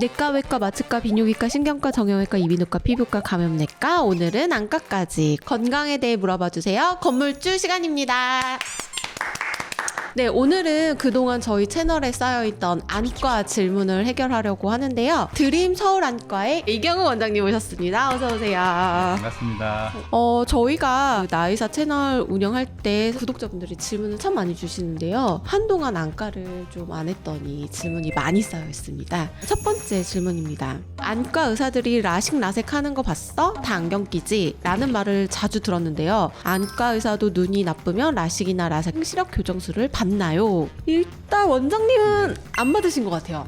내과, 외과, 마취과, 비뇨기과, 신경과, 정형외과, 이비인후과, 피부과, 감염내과, 오늘은 안과까지 건강에 대해 물어봐주세요. 건물주 시간입니다. 네, 오늘은 그동안 저희 채널에 쌓여있던 안과 질문을 해결하려고 하는데요. 드림 서울안과의 이경우 원장님 오셨습니다. 어서오세요. 반갑습니다. 저희가 나이사 채널 운영할 때 구독자분들이 질문을 참 많이 주시는데요. 한동안 안과를 좀 안 했더니 질문이 많이 쌓여 있습니다. 첫 번째 질문입니다. 안과 의사들이 라식 라섹 하는 거 봤어? 다 안경 끼지? 라는 말을 자주 들었는데요. 안과 의사도 눈이 나쁘면 라식이나 라섹 시력 교정술을 받나요? 일단 원장님은 안 받으신 것 같아요.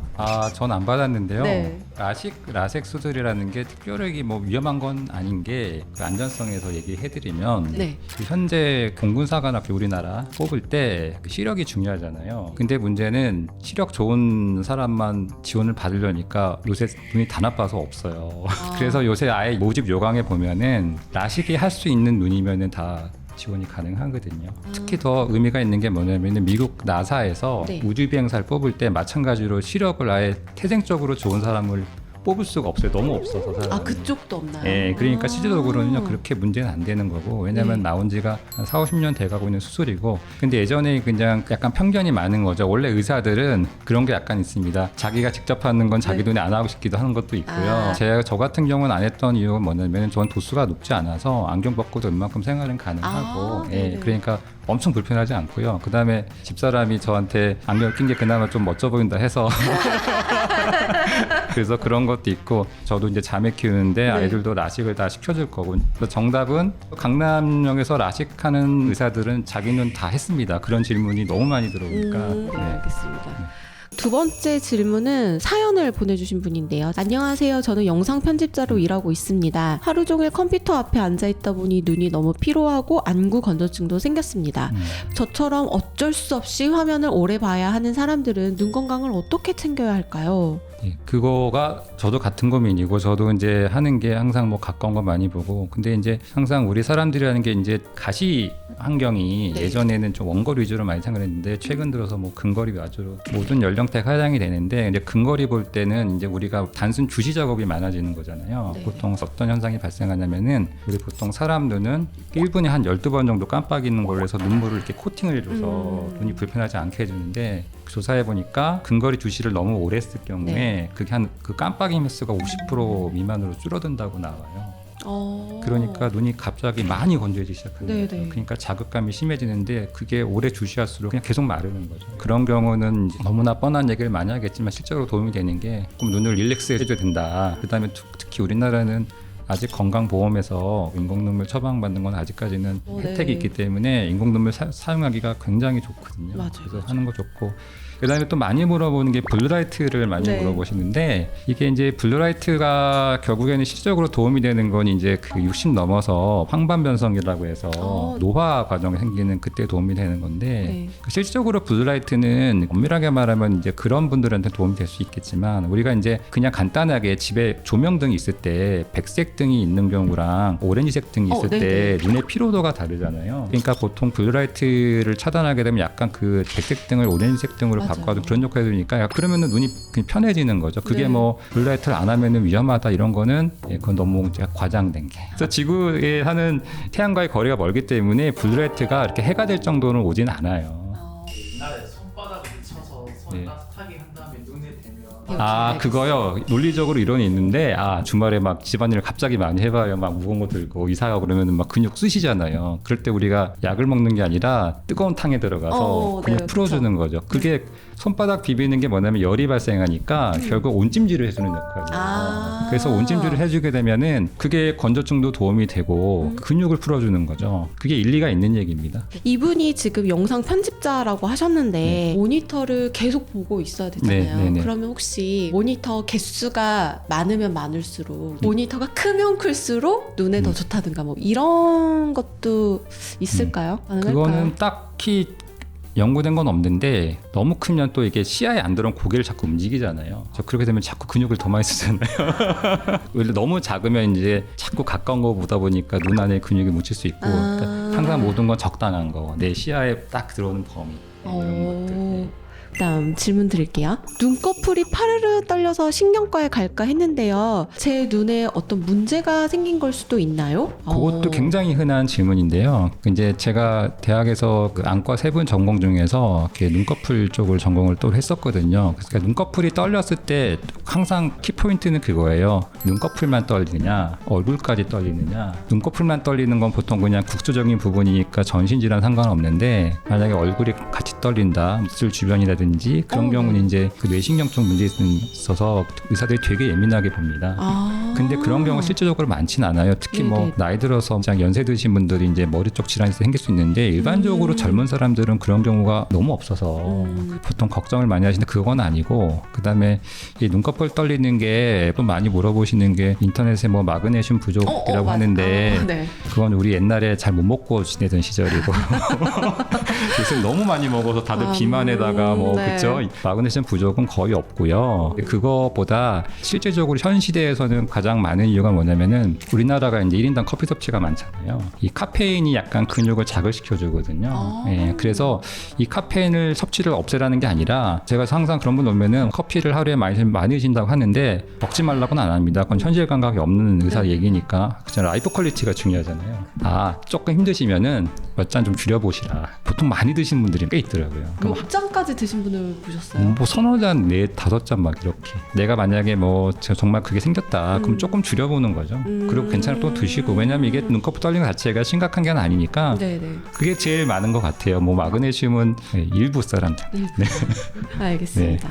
전 안 받았는데요. 네. 라섹 수술이라는 게 특별하게 뭐 위험한 건 아닌 게 그 안전성에서 얘기해드리면 네. 그 현재 공군사관학교 우리나라 뽑을 때그 시력이 중요하잖아요. 근데 문제는 시력 좋은 사람만 지원을 받으려니까 요새 눈이 다 나빠서 없어요. 그래서 요새 아예 모집 요강에 보면은 라식이 할 수 있는 눈이면은 다 지원이 가능하거든요. 특히 더 의미가 있는 게 뭐냐면 미국 나사에서 네. 우주비행사를 뽑을 때 마찬가지로 시력을 아예 태생적으로 좋은 사람을 뽑을 수가 없어요. 너무 없어서 사람이. 그쪽도 없나요? 예, 그러니까 실질적으로는요 그렇게 문제는 안 되는 거고, 왜냐면 네. 나온 지가 한 4, 50년 돼가고 있는 수술이고. 근데 예전에 그냥 약간 편견이 많은 거죠. 원래 의사들은 그런 게 약간 있습니다. 자기가 직접 하는 건 자기 네. 눈에 안 하고 싶기도 하는 것도 있고요. 저 같은 경우는 안 했던 이유가 뭐냐면 전 도수가 높지 않아서 안경 벗고도 웬만큼 생활은 가능하고, 네네. 그러니까 엄청 불편하지 않고요. 그 다음에 집사람이 저한테 안경을 낀 게 그나마 좀 멋져 보인다 해서 그래서 그런 것도 있고, 저도 이제 자매 키우는데 아이들도 라식을 다 시켜줄 거고. 그래서 정답은 강남역에서 라식하는 의사들은 자기 눈 다 했습니다. 그런 질문이 너무 많이 들어오니까. 알겠습니다. 두 번째 질문은 사연을 보내주신 분인데요. 안녕하세요. 저는 영상 편집자로 일하고 있습니다. 하루 종일 컴퓨터 앞에 앉아있다 보니 눈이 너무 피로하고 안구 건조증도 생겼습니다. 저처럼 어쩔 수 없이 화면을 오래 봐야 하는 사람들은 눈 건강을 어떻게 챙겨야 할까요? 예, 그거가 저도 같은 고민이고, 저도 이제 하는 게 항상 뭐 가까운 거 많이 보고, 근데 이제 항상 우리 사람들이라는 게 이제 가시 환경이 예전에는 좀 원거리 위주로 많이 생각했는데 최근 들어서 뭐 근거리 위주로 모든 연령대가 하향이 되는데, 이제 근거리 볼 때는 이제 우리가 단순 주시 작업이 많아지는 거잖아요. 보통 어떤 현상이 발생하냐면은, 우리 보통 사람 눈은 1분에 한 12번 정도 깜빡이는 걸로 해서 눈물을 이렇게 코팅을 해줘서 눈이 불편하지 않게 해주는데, 조사해 보니까 근거리 주시를 너무 오래 했을 경우에 그게 그 깜빡임 횟수가 50% 미만으로 줄어든다고 나와요. 그러니까 눈이 갑자기 많이 건조해지기 시작하는 거죠. 그러니까 자극감이 심해지는데, 그게 오래 주시할수록 그냥 계속 마르는 거죠. 그런 경우는 이제 너무나 뻔한 얘기를 많이 하겠지만 실제로 도움이 되는 게 꼭 눈을 릴렉스 해줘야 된다. 그 다음에 특히 우리나라는 아직 건강보험에서 인공눈물 처방받는 건 아직까지는 혜택이 있기 때문에 인공눈물 사용하기가 굉장히 좋거든요. 그래서 하는 거 좋고, 그다음에 또 많이 물어보는 게 블루라이트를 많이 물어보시는데, 이게 이제 블루라이트가 결국에는 실질적으로 도움이 되는 건 이제 그 60 넘어서 황반 변성이라고 해서 노화 과정에 생기는 그때 도움이 되는 건데, 실질적으로 블루라이트는 엄밀하게 말하면 이제 그런 분들한테 도움이 될 수 있겠지만, 우리가 이제 그냥 간단하게 집에 조명등이 있을 때 백색 등이 있는 경우랑 오렌지색 등이 있을 때 눈의 피로도가 다르잖아요. 그러니까 보통 블루라이트를 차단하게 되면 약간 그 백색 등을 오렌지색 등으로 바꿔도 그런 역할이 되니까, 그러면은 눈이 그냥 편해지는 거죠. 그게 뭐 블루라이트를 안 하면은 위험하다 이런 거는 그건 너무 과장된 게. 그래서 지구에 하는 태양과의 거리가 멀기 때문에 블루라이트가 이렇게 해가 될 정도는 오진 않아요. 옛날에 손바닥을 쳐서 손 따뜻하게 한 다음에 눈에 대면 그거요. 논리적으로 이론이 있는데, 주말에 막 집안일을 갑자기 많이 해봐요. 막 무거운 거 들고 이사가고 그러면 막 근육 쓰시잖아요. 그럴 때 우리가 약을 먹는 게 아니라 뜨거운 탕에 들어가서 근육 풀어주는 거죠. 그게 손바닥 비비는 게 뭐냐면 열이 발생하니까 결국 온찜질을 해주는 역할이에요. 그래서 온찜질을 해주게 되면은 그게 건조증도 도움이 되고 근육을 풀어주는 거죠. 그게 일리가 있는 얘기입니다. 이분이 지금 영상 편집자라고 하셨는데 모니터를 계속 보고 있어야 되잖아요. 그러면 혹시 모니터 개수가 많으면 많을수록 모니터가 크면 클수록 눈에 더 좋다든가 뭐 이런 것도 있을까요? 가능할까요? 그거는 딱히 연구된 건 없는데, 너무 크면 또 이게 시야에 안 들어온 고개를 자꾸 움직이잖아요. 그렇게 되면 자꾸 근육을 더 많이 쓰잖아요. 원래 너무 작으면 이제 자꾸 가까운 거 보다 보니까 눈 안에 근육이 묻힐 수 있고, 그러니까 항상 모든 건 적당한 거, 내 시야에 딱 들어오는 범위, 이런 것들. 다음 질문 드릴게요. 눈꺼풀이 파르르 떨려서 신경과에 갈까 했는데요. 제 눈에 어떤 문제가 생긴 걸 수도 있나요? 그것도 굉장히 흔한 질문인데요. 이제 제가 대학에서 그 안과 세분 전공 중에서 이렇게 눈꺼풀 쪽을 전공을 또 했었거든요. 그러니까 눈꺼풀이 떨렸을 때 항상 키포인트는 그거예요. 눈꺼풀만 떨리느냐, 얼굴까지 떨리느냐. 눈꺼풀만 떨리는 건 보통 그냥 국소적인 부분이니까 전신질환 상관없는데 만약에 얼굴이 같이 떨린다, 입술 주변이라든지 그런 경우는 이제 그 뇌신경 쪽 문제 있어서 의사들이 되게 예민하게 봅니다. 근데 그런 경우 실제적으로 많진 않아요. 특히 뭐 네네. 나이 들어서 그냥 연세 드신 분들이 이제 머리 쪽 질환이 생길 수 있는데 일반적으로 젊은 사람들은 그런 경우가 너무 없어서 보통 걱정을 많이 하시는데 그건 아니고, 그다음에 이 눈꺼풀 떨리는 게 또 많이 물어보시는 게 인터넷에 뭐 마그네슘 부족이라고 하는데 네. 그건 우리 옛날에 잘 못 먹고 지내던 시절이고 요새 너무 많이 먹어서 다들 비만에다가 뭐 네. 그죠? 마그네슘 부족은 거의 없고요. 그거보다 실제적으로 현 시대에서는 가장 많은 이유가 뭐냐면은 우리나라가 이제 1인당 커피 섭취가 많잖아요. 이 카페인이 약간 근육을 자극시켜 주거든요. 예, 그래서 이 카페인을 섭취를 없애라는 게 아니라 제가 항상 그런 분 오면은 커피를 하루에 많이 드신다고 하는데 먹지 말라고는 안 합니다. 그건 현실 감각이 없는 의사 얘기니까. 그죠? 라이프 퀄리티가 중요하잖아요. 조금 힘드시면은 몇 잔 좀 줄여보시라. 보통 많이 드시는 분들이 꽤 있더라고요. 그럼 몇 잔까지 드신 분을 보셨어요? 뭐 서너 잔, 4-5잔 막 이렇게. 내가 만약에 뭐 정말 그게 생겼다. 그럼 조금 줄여보는 거죠. 그리고 괜찮으면 또 드시고. 왜냐면 이게 눈꺼풀 떨리는 것 자체가 심각한 게 아니니까 네네. 그게 제일 많은 것 같아요. 뭐 마그네슘은 일부 사람들. 알겠습니다.